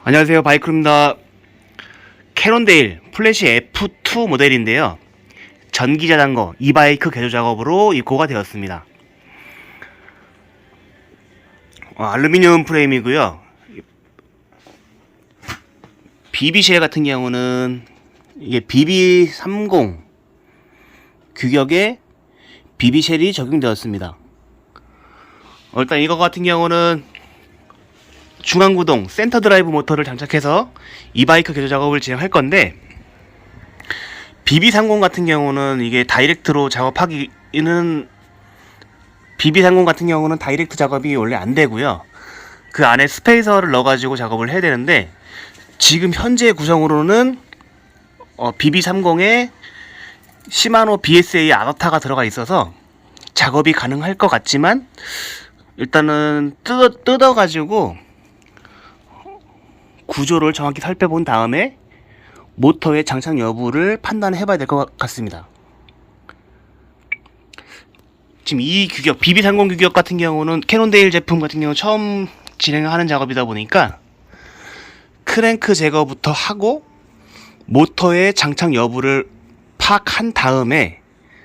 안녕하세요, 바이크입니다. 캐논데일 플래시 F2 모델인데요, 전기자전거 이바이크 개조 작업으로 입고가 되었습니다. 알루미늄 프레임이고요. BB쉘 같은 경우는 이게 BB30 규격의 BB쉘이 적용되었습니다. 일단 이거 같은 경우는 중앙구동 센터 드라이브 모터를 장착해서 이바이크 개조 작업을 진행할 건데, BB30 같은 경우는 이게 다이렉트로 작업하기는 BB30 같은 경우는 다이렉트 작업이 원래 안 되고요. 그 안에 스페이서를 넣어가지고 작업을 해야 되는데, 지금 현재 구성으로는 BB30에 시마노 BSA 아더타가 들어가 있어서 작업이 가능할 것 같지만, 일단은 뜯어가지고 구조를 정확히 살펴본 다음에 모터의 장착 여부를 판단해 봐야 될 것 같습니다. 지금 이 규격 BB30 규격 같은 경우는 캐논데일 제품 같은 경우 처음 진행하는 작업이다 보니까 크랭크 제거부터 하고 모터의 장착 여부를 파악한 다음에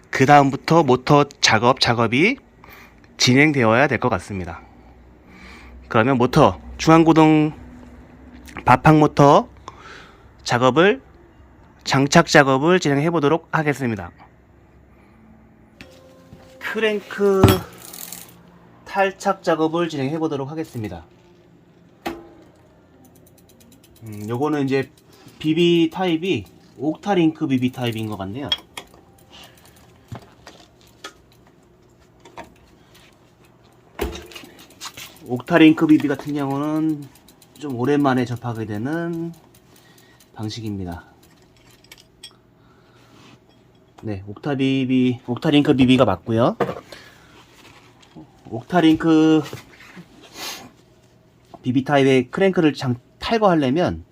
그 다음부터 모터 작업이 진행되어야 될 것 같습니다. 그러면 모터 중앙구동 바팡 모터 장착 작업을 진행해 보도록 하겠습니다. 크랭크 탈착 작업을 진행해 보도록 하겠습니다. 요거는 이제 BB 타입이 옥타링크 BB 타입인 것 같네요. 옥타링크 BB 같은 경우는 좀 오랜만에 접하게 되는 방식입니다. 네, 옥타링크 BB가 맞고요. 옥타링크 BB 타입의 크랭크를 탈거하려면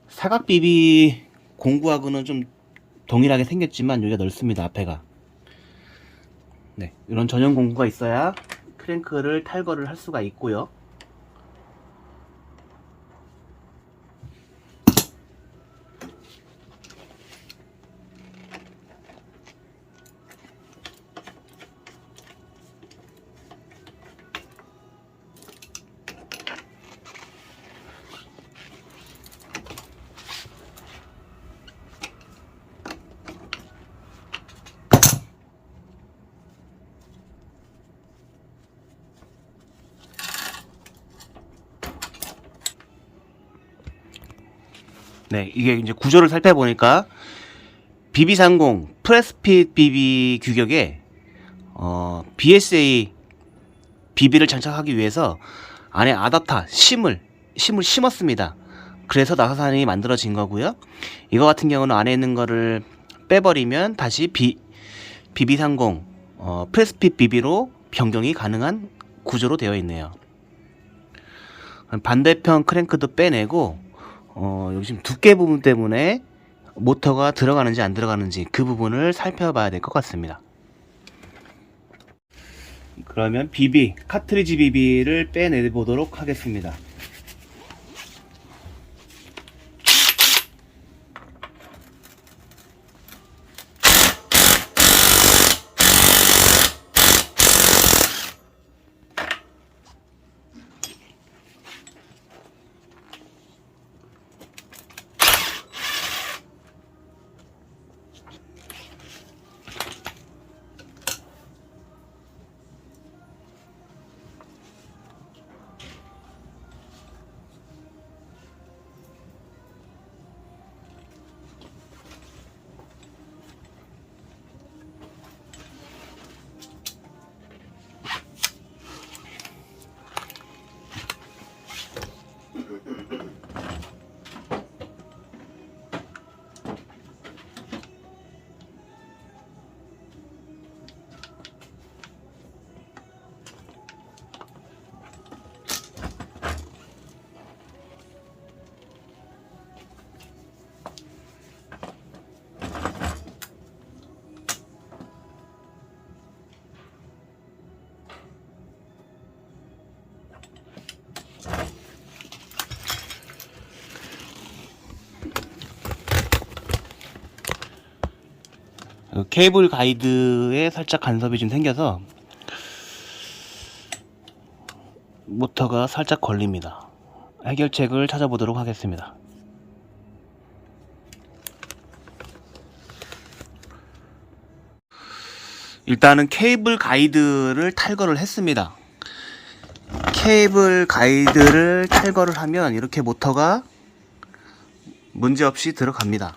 사각 BB 공구하고는 좀 동일하게 생겼지만 여기가 넓습니다. 앞에가. 네, 이런 전용 공구가 있어야 크랭크를 탈거를 할 수가 있고요. 네, 이게 이제 구조를 살펴보니까 BB30 프레스핏 BB 규격에 BSA BB를 장착하기 위해서 안에 아답타 심을 심었습니다. 그래서 나사산이 만들어진 거고요. 이거 같은 경우는 안에 있는 거를 빼버리면 다시 BB30 프레스핏 BB로 변경이 가능한 구조로 되어 있네요. 반대편 크랭크도 빼내고 여기 지금 두께 부분 때문에 모터가 들어가는지 안 들어가는지 그 부분을 살펴봐야 될 것 같습니다. 그러면 카트리지 BB를 빼내 보도록 하겠습니다. 케이블 가이드에 살짝 간섭이 좀 생겨서 모터가 살짝 걸립니다. 해결책을 찾아보도록 하겠습니다. 일단은 케이블 가이드를 탈거를 했습니다. 케이블 가이드를 탈거를 하면 이렇게 모터가 문제없이 들어갑니다.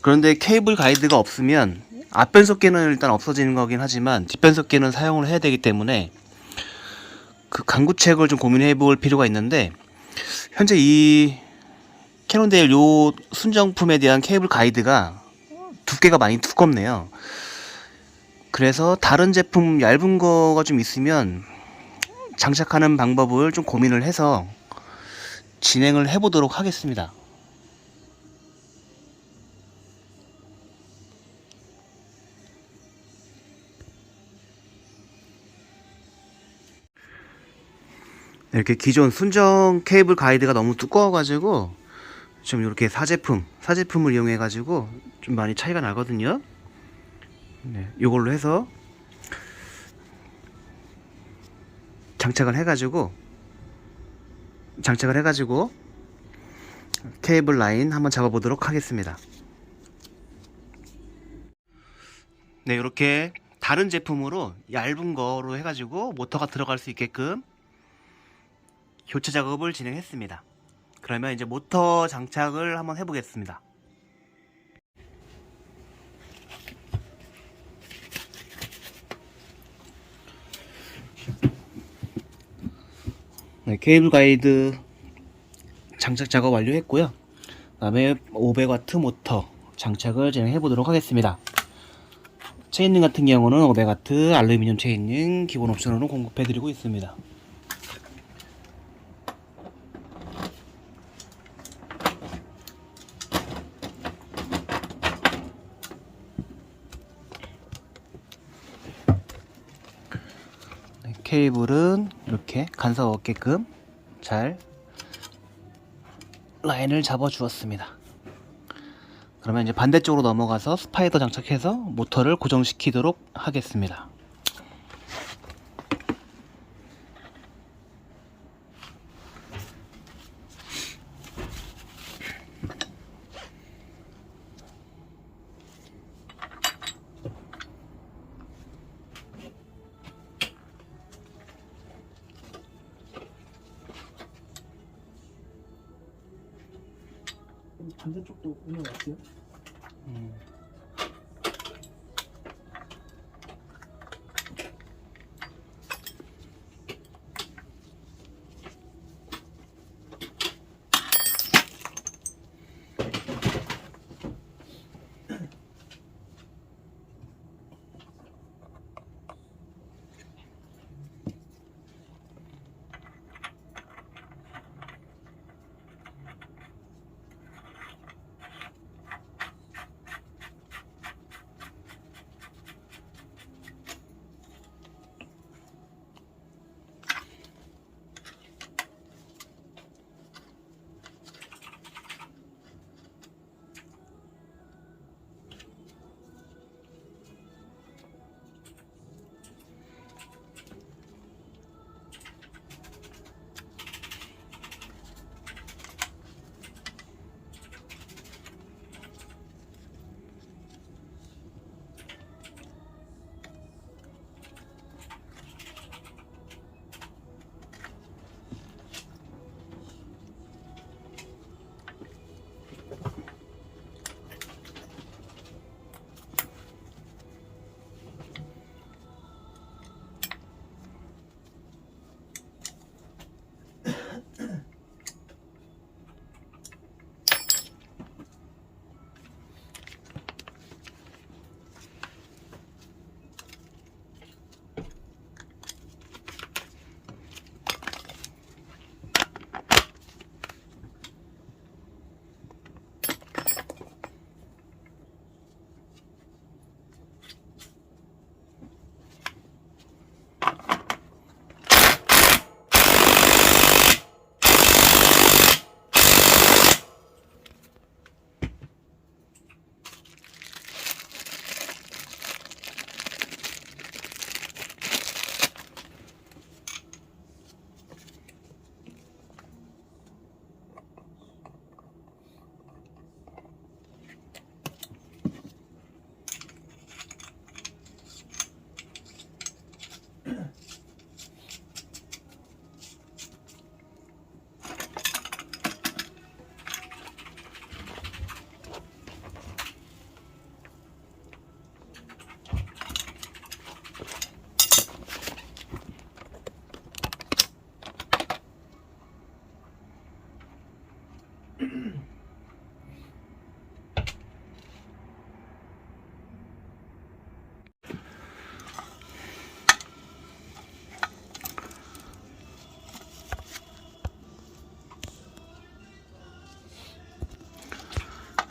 그런데 케이블 가이드가 없으면 앞변속계는 일단 없어지는 거긴 하지만 뒷변속계는 사용을 해야 되기 때문에 그 강구책을 좀 고민해 볼 필요가 있는데, 현재 이 캐논데일 요 순정품에 대한 케이블 가이드가 두께가 많이 두껍네요. 그래서 다른 제품 얇은 거가 좀 있으면 장착하는 방법을 좀 고민을 해서 진행을 해 보도록 하겠습니다. 이렇게 기존 순정 케이블 가이드가 너무 두꺼워 가지고 좀 이렇게 사제품을 이용해 가지고 좀 많이 차이가 나거든요. 네, 이걸로 해서 장착을 해 가지고 케이블 라인 한번 잡아 보도록 하겠습니다. 네, 이렇게 다른 제품으로 얇은 거로 해 가지고 모터가 들어갈 수 있게끔 교체 작업을 진행했습니다. 그러면 이제 모터 장착을 한번 해보겠습니다. 네, 케이블 가이드 장착 작업 완료했고요. 그 다음에 500W 모터 장착을 진행해 보도록 하겠습니다. 체인링 같은 경우는 500W 알루미늄 체인링 기본 옵션으로 공급해 드리고 있습니다. 케이블은 이렇게 간섭 없게끔 잘 라인을 잡아 주었습니다. 그러면 이제 반대쪽으로 넘어가서 스파이더 장착해서 모터를 고정시키도록 하겠습니다. 반대쪽도 올려놨어요?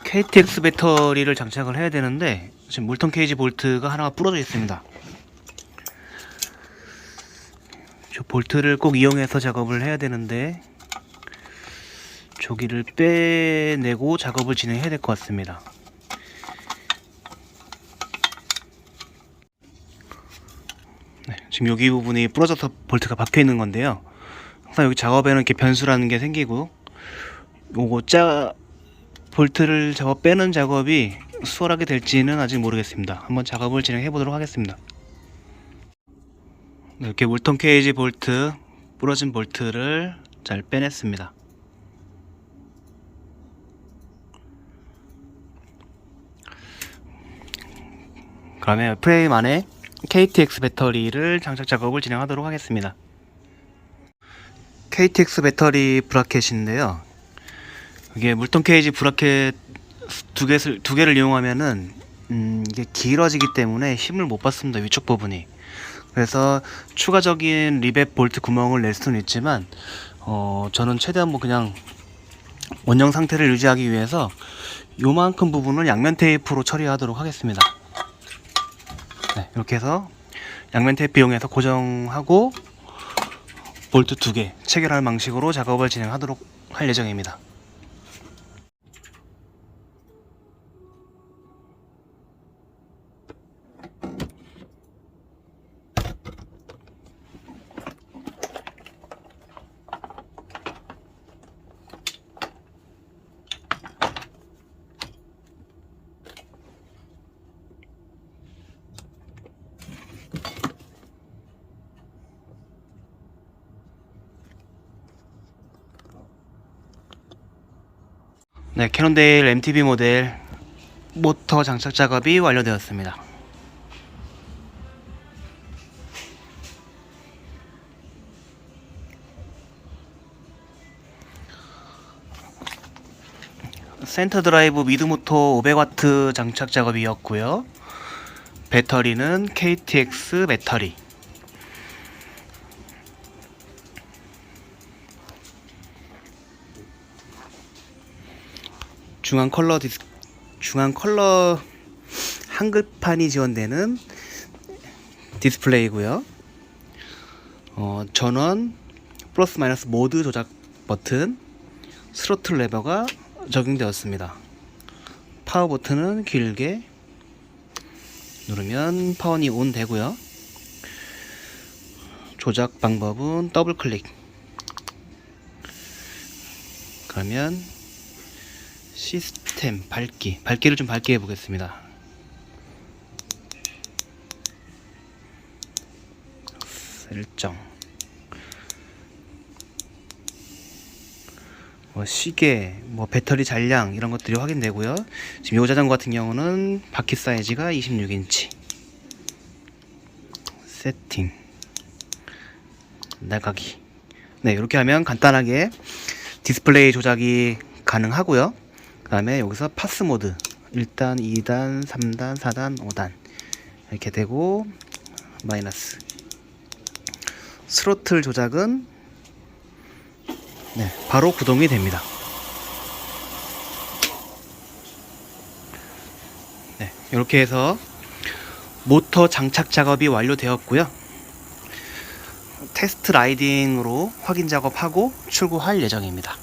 KTX 배터리를 장착을 해야 되는데 지금 물통 케이지 볼트가 하나가 부러져 있습니다. 저 볼트를 꼭 이용해서 작업을 해야 되는데 조기를 빼내고 작업을 진행해야 될 것 같습니다. 네, 지금 여기 부분이 부러져서 볼트가 박혀 있는 건데요. 항상 여기 작업에는 이렇게 변수라는 게 생기고 요거 볼트를 빼는 작업이 수월하게 될지는 아직 모르겠습니다. 한번 작업을 진행해 보도록 하겠습니다. 네, 이렇게 물통 케이지 볼트, 부러진 볼트를 잘 빼냈습니다. 그러면 프레임 안에 KTX 배터리를 장착 작업을 진행하도록 하겠습니다. KTX 배터리 브라켓인데요. 이게 물통 케이지 브라켓 두 개를 이용하면은 이게 길어지기 때문에 힘을 못 받습니다. 위쪽 부분이. 그래서 추가적인 리벳 볼트 구멍을 낼 수는 있지만 저는 최대한 그냥 원형 상태를 유지하기 위해서 요만큼 부분을 양면 테이프로 처리하도록 하겠습니다. 네, 이렇게 해서 양면 테이프 이용해서 고정하고 볼트 2개 체결할 방식으로 작업을 진행하도록 할 예정입니다. 네, 캐논데일 MTB 모델 모터 장착 작업이 완료되었습니다. 센터 드라이브 미드 모터 500W 장착 작업이었고요. 배터리는 KTX 배터리. 중앙 컬러 한글판이 지원되는 디스플레이고요. 전원 플러스 마이너스 모드 조작 버튼, 스로틀 레버가 적용되었습니다. 파워 버튼은 길게 누르면 파원이 온 되고요. 조작 방법은 더블 클릭. 그러면 시스템 밝기를 좀 밝게 해보겠습니다. 설정, 시계, 배터리 잔량 이런 것들이 확인되고요. 지금 이 자전거 같은 경우는 바퀴 사이즈가 26인치. 세팅, 나가기. 네, 이렇게 하면 간단하게 디스플레이 조작이 가능하고요. 그 다음에 여기서 파스 모드 1단, 2단, 3단, 4단, 5단 이렇게 되고, 마이너스 스로틀 조작은 바로 구동이 됩니다. 네, 이렇게 해서 모터 장착 작업이 완료되었고요. 테스트 라이딩으로 확인 작업하고 출고할 예정입니다.